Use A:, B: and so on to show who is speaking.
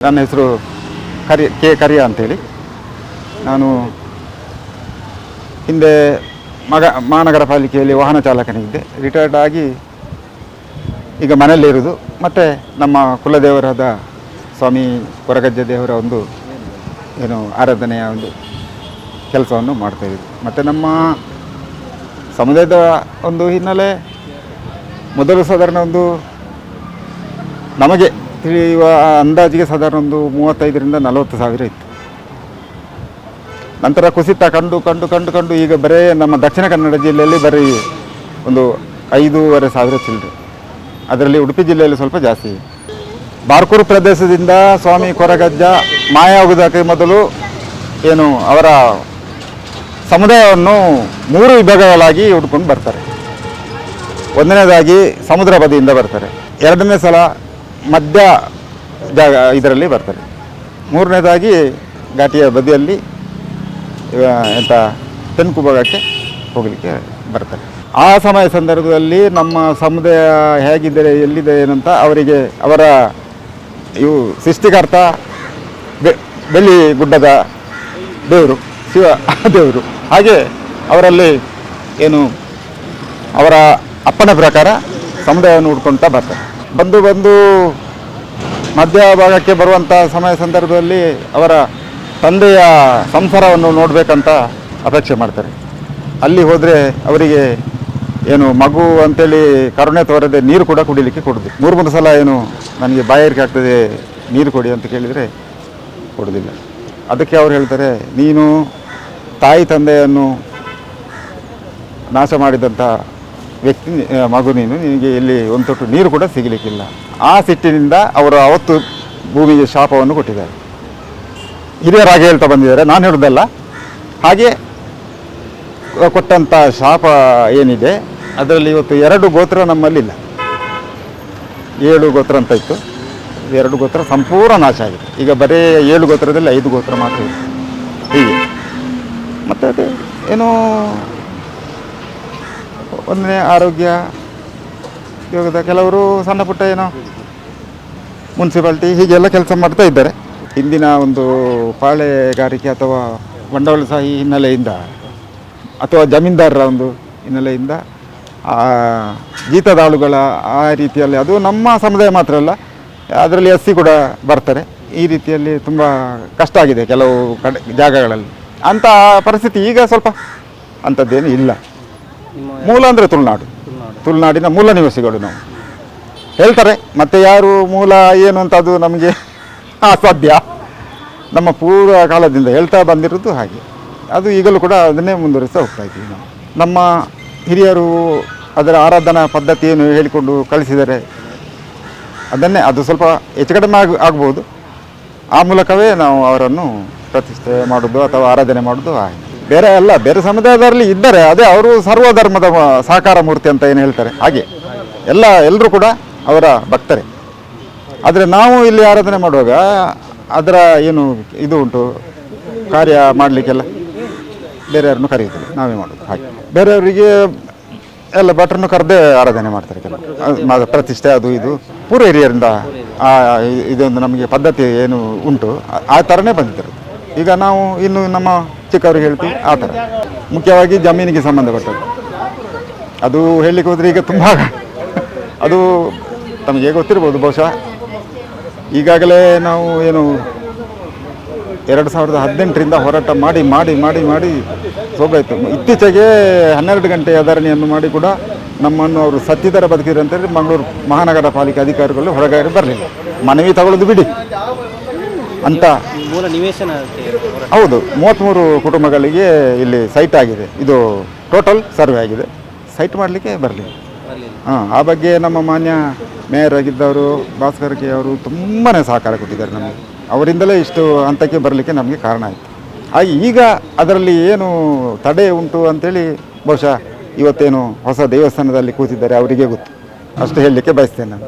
A: ನನ್ನ ಹೆಸರು ಕರಿಯ ಅಂತೇಳಿ. ನಾನು ಹಿಂದೆ ಮಹಾನಗರ ಪಾಲಿಕೆಯಲ್ಲಿ ವಾಹನ ಚಾಲಕನಿದ್ದೆ. ರಿಟೈರ್ಡ್ ಆಗಿ ಈಗ ಮನೆಯಲ್ಲಿರೋದು. ಮತ್ತು ನಮ್ಮ ಕುಲದೇವರಾದ ಸ್ವಾಮಿ ಕೊರಗಜ್ಜ ದೇವರ ಒಂದು ಆರಾಧನೆಯ ಒಂದು ಕೆಲಸವನ್ನು ಮಾಡ್ತಾಯಿದ್ವಿ. ಮತ್ತು ನಮ್ಮ ಸಮುದಾಯದ ಒಂದು ಹಿನ್ನೆಲೆ ಮೊದಲು ಸಾಧಾರಣ ಒಂದು ನಮಗೆ ತಿಳಿಯುವ ಅಂದಾಜಿಗೆ ಸಾಧಾರಣ ಒಂದು 35,000-40 ಸಾವಿರ ಇತ್ತು. ನಂತರ ಕುಸಿತ ಕಂಡು ಈಗ ಬರೀ ನಮ್ಮ ದಕ್ಷಿಣ ಕನ್ನಡ ಜಿಲ್ಲೆಯಲ್ಲಿ ಬರೀ ಒಂದು 5,500 ಚಿಲ್ಲರೆ. ಅದರಲ್ಲಿ ಉಡುಪಿ ಜಿಲ್ಲೆಯಲ್ಲಿ ಸ್ವಲ್ಪ ಜಾಸ್ತಿ. ಬಾರ್ಕೂರು ಪ್ರದೇಶದಿಂದ ಸ್ವಾಮಿ ಕೊರಗಜ್ಜ ಮಾಯಾಗುವುದಕ್ಕೆ ಮೊದಲು ಅವರ ಸಮುದಾಯವನ್ನು 3 ವಿಭಾಗಗಳಾಗಿ ಹುಡ್ಕೊಂಡು ಬರ್ತಾರೆ. ಒಂದನೇದಾಗಿ ಸಮುದ್ರ ಬದಿಯಿಂದ ಬರ್ತಾರೆ. ಎರಡನೇ ಸಲ ಮಧ್ಯ ಜಾಗ ಇದರಲ್ಲಿ ಬರ್ತಾರೆ. ಮೂರನೇದಾಗಿ ಘಾಟಿಯ ಬದಿಯಲ್ಲಿ ತೆನ್ಕು ಭಾಗಕ್ಕೆ ಹೋಗಲಿಕ್ಕೆ ಬರ್ತಾರೆ. ಆ ಸಂದರ್ಭದಲ್ಲಿ ನಮ್ಮ ಸಮುದಾಯ ಹೇಗಿದ್ದಾರೆ, ಎಲ್ಲಿದೆ ಏನಂತ ಅವರಿಗೆ ಅವರ ಸೃಷ್ಟಿಕರ್ತ ಬೆಳ್ಳಿ ಗುಡ್ಡದ ದೇವರು ಶಿವ ದೇವರು. ಹಾಗೆ ಅವರಲ್ಲಿ ಅವರ ಅಪ್ಪನ ಪ್ರಕಾರ ಸಮುದಾಯವನ್ನು ಹುಡ್ಕೊಳ್ತಾ ಬರ್ತಾರೆ. ಬಂದು ಮಧ್ಯ ಭಾಗಕ್ಕೆ ಬರುವಂಥ ಸಂದರ್ಭದಲ್ಲಿ ಅವರ ತಂದೆಯ ಸಂಸಾರವನ್ನು ನೋಡಬೇಕಂತ ಅಪೇಕ್ಷೆ ಮಾಡ್ತಾರೆ. ಅಲ್ಲಿ ಹೋದರೆ ಅವರಿಗೆ ಮಗು ಅಂತೇಳಿ ಕರುಣೆ ತೋರದೆ ನೀರು ಕೂಡ ಕುಡಿಲಿಕ್ಕೆ ಕೊಡೋದು. 3 ಸಲ ನನಗೆ ಬಾಯಾರಿಕೆ ಆಗ್ತದೆ, ನೀರು ಕೊಡಿ ಅಂತ ಕೇಳಿದರೆ ಕೊಡೋದಿಲ್ಲ. ಅದಕ್ಕೆ ಅವ್ರು ಹೇಳ್ತಾರೆ, ನೀನು ತಾಯಿ ತಂದೆಯನ್ನು ನಾಶ ಮಾಡಿದಂಥ ವ್ಯಕ್ತಿ ಮಗು, ನಿನಗೆ ಇಲ್ಲಿ ಒಂದು ತೊಟ್ಟು ನೀರು ಕೂಡ ಸಿಗಲಿಕ್ಕಿಲ್ಲ. ಆ ಸಿಟ್ಟಿನಿಂದ ಅವರು ಅವತ್ತು ಭೂಮಿಗೆ ಶಾಪವನ್ನು ಕೊಟ್ಟಿದ್ದಾರೆ. ಹಿರಿಯರಾಗಿ ಹೇಳ್ತಾ ಬಂದಿದ್ದಾರೆ, ನಾನು ಹೇಳೋದಲ್ಲ. ಹಾಗೆ ಕೊಟ್ಟಂಥ ಶಾಪ ಏನಿದೆ ಅದರಲ್ಲಿ ಇವತ್ತು 2 ಗೋತ್ರ ನಮ್ಮಲ್ಲಿಲ್ಲ. 7 ಗೋತ್ರ ಅಂತ ಇತ್ತು, 2 ಗೋತ್ರ ಸಂಪೂರ್ಣ ನಾಶ ಆಗಿದೆ. ಈಗ ಬರೀ 7 ಗೋತ್ರದಲ್ಲಿ 5 ಗೋತ್ರ ಮಾತ್ರ ಇದೆ. ಹೀಗೆ ಮತ್ತು ಅದೇ ಒಂದನೇ ಆರೋಗ್ಯ ಯೋಗದ ಕೆಲವರು ಸಣ್ಣ ಪುಟ್ಟ ಮುನ್ಸಿಪಾಲ್ಟಿ ಹೀಗೆಲ್ಲ ಕೆಲಸ ಮಾಡ್ತಾ ಇದ್ದಾರೆ. ಹಿಂದಿನ ಒಂದು ಪಾಳೆಗಾರಿಕೆ ಅಥವಾ ಬಂಡವಾಳಶಾಹಿ ಹಿನ್ನೆಲೆಯಿಂದ ಅಥವಾ ಜಮೀನ್ದಾರರ ಒಂದು ಹಿನ್ನೆಲೆಯಿಂದ ಜೀತದಾಳುಗಳ ಆ ರೀತಿಯಲ್ಲಿ, ಅದು ನಮ್ಮ ಸಮುದಾಯ ಮಾತ್ರ ಅಲ್ಲ, ಅದರಲ್ಲಿ SC ಕೂಡ ಬರ್ತಾರೆ. ಈ ರೀತಿಯಲ್ಲಿ ತುಂಬ ಕಷ್ಟ ಆಗಿದೆ ಕೆಲವು ಜಾಗಗಳಲ್ಲಿ. ಅಂಥ ಪರಿಸ್ಥಿತಿ ಈಗ ಸ್ವಲ್ಪ ಅಂಥದ್ದೇನು ಇಲ್ಲ. ಮೂಲ ಅಂದರೆ ತುಳುನಾಡಿನ ಮೂಲ ನಿವಾಸಿಗಳು ನಾವು ಹೇಳ್ತಾರೆ. ಮತ್ತು ಯಾರು ಮೂಲ ಏನು ಅಂತ ಅದು ನಮಗೆ ಅಸಾಧ್ಯ. ನಮ್ಮ ಪೂರ್ವ ಕಾಲದಿಂದ ಹೇಳ್ತಾ ಬಂದಿರೋದು ಹಾಗೆ. ಅದು ಈಗಲೂ ಕೂಡ ಅದನ್ನೇ ಮುಂದುವರಿಸ್ತಾ ಹೋಗ್ತಾ ಇದ್ದೀವಿ ನಾವು. ನಮ್ಮ ಹಿರಿಯರು ಅದರ ಆರಾಧನಾ ಪದ್ಧತಿಯನ್ನು ಹೇಳಿಕೊಂಡು ಕಳಿಸಿದರೆ ಅದನ್ನೇ, ಅದು ಸ್ವಲ್ಪ ಹೆಚ್ಚು ಕಡಿಮೆ ಆಗ್ಬೋದು. ಆ ಮೂಲಕವೇ ನಾವು ಅವರನ್ನು ಪ್ರತಿಷ್ಠೆ ಮಾಡೋದು ಅಥವಾ ಆರಾಧನೆ ಮಾಡೋದು ಹಾಗೆ. ಬೇರೆ ಸಮುದಾಯದಲ್ಲಿ ಇದ್ದರೆ ಅದೇ ಅವರು ಸರ್ವಧರ್ಮದ ಸಾಕಾರ ಮೂರ್ತಿ ಅಂತ ಏನು ಹೇಳ್ತಾರೆ ಹಾಗೆ ಎಲ್ಲರೂ ಕೂಡ ಅವರ ಭಕ್ತರೇ. ಆದರೆ ನಾವು ಇಲ್ಲಿ ಆರಾಧನೆ ಮಾಡುವಾಗ ಅದರ ಇದು ಉಂಟು, ಕಾರ್ಯ ಮಾಡಲಿಕ್ಕೆಲ್ಲ ಬೇರೆಯವ್ರನ್ನು ಕರೆಯುತ್ತಿಲ್ಲ, ನಾವೇ ಮಾಡೋದು ಹಾಗೆ. ಬೇರೆಯವರಿಗೆ ಎಲ್ಲ ಭಟ್ರನ್ನು ಕರೆದೇ ಆರಾಧನೆ ಮಾಡ್ತಾರೆ ಕೆಲವು ಪ್ರತಿಷ್ಠೆ ಅದು ಇದು ಪೂರ್ವ ಹಿರಿಯರಿಂದ ಇದೊಂದು ನಮಗೆ ಪದ್ಧತಿ ಏನು ಉಂಟು ಆ ಥರನೇ ಬಂದಿದ್ದಾರೆ. ಈಗ ನಾವು ಇನ್ನು ನಮ್ಮ ಚಿಕ್ಕವ್ರಿಗೆ ಹೇಳ್ತೀವಿ ಆ ಥರ. ಮುಖ್ಯವಾಗಿ ಜಮೀನಿಗೆ ಸಂಬಂಧಪಟ್ಟದ್ದು ಅದು ಹೇಳಲಿಕ್ಕೆ ಹೋದರೆ ಈಗ ತುಂಬ ಅದು ತಮಗೆ ಗೊತ್ತಿರ್ಬೋದು ಬಹುಶಃ. ಈಗಾಗಲೇ ನಾವು 2018ರಿಂದ ಹೋರಾಟ ಮಾಡಿ ಸೋಗಾಯಿತು. ಇತ್ತೀಚೆಗೆ 12 ಗಂಟೆ ಧರಣಿಯನ್ನು ಮಾಡಿ ಕೂಡ ನಮ್ಮನ್ನು ಅವರು ಸತ್ತಿದರ ಬದುಕಿದ್ರು ಅಂತೇಳಿ ಮಂಗಳೂರು ಮಹಾನಗರ ಪಾಲಿಕೆ ಅಧಿಕಾರಿಗಳು ಹೊರಗಡೆ ಬರಲಿಲ್ಲ. ಮನವಿ ತಗೊಳ್ಳೋದು ಬಿಡಿ ಅಂತ.
B: ಮೂಲ ನಿವೇಶನ
A: ಹೌದು, 33 ಕುಟುಂಬಗಳಿಗೆ ಇಲ್ಲಿ ಸೈಟ್ ಆಗಿದೆ. ಇದು ಟೋಟಲ್ ಸರ್ವೆ ಆಗಿದೆ. ಸೈಟ್ ಮಾಡಲಿಕ್ಕೆ ಬರಲಿಲ್ಲ. ಆ ಬಗ್ಗೆ ನಮ್ಮ ಮಾನ್ಯ ಮೇಯರ್ ಆಗಿದ್ದವರು ಭಾಸ್ಕರ್ ಕೆ ಅವರು ತುಂಬಾ ಸಹಕಾರ ಕೊಟ್ಟಿದ್ದಾರೆ ನಮಗೆ. ಅವರಿಂದಲೇ ಇಷ್ಟು ಹಂತಕ್ಕೆ ಬರಲಿಕ್ಕೆ ನಮಗೆ ಕಾರಣ ಆಯಿತು. ಹಾಗೆ ಈಗ ಅದರಲ್ಲಿ ಏನು ತಡೆ ಉಂಟು ಅಂಥೇಳಿ ಬಹುಶಃ ಇವತ್ತೇನು ಹೊಸ ದೇವಸ್ಥಾನದಲ್ಲಿ ಕೂತಿದ್ದಾರೆ ಅವರಿಗೆ ಗೊತ್ತು. ಅಷ್ಟು ಹೇಳಲಿಕ್ಕೆ ಬಯಸ್ತೇನೆ ನಾನು.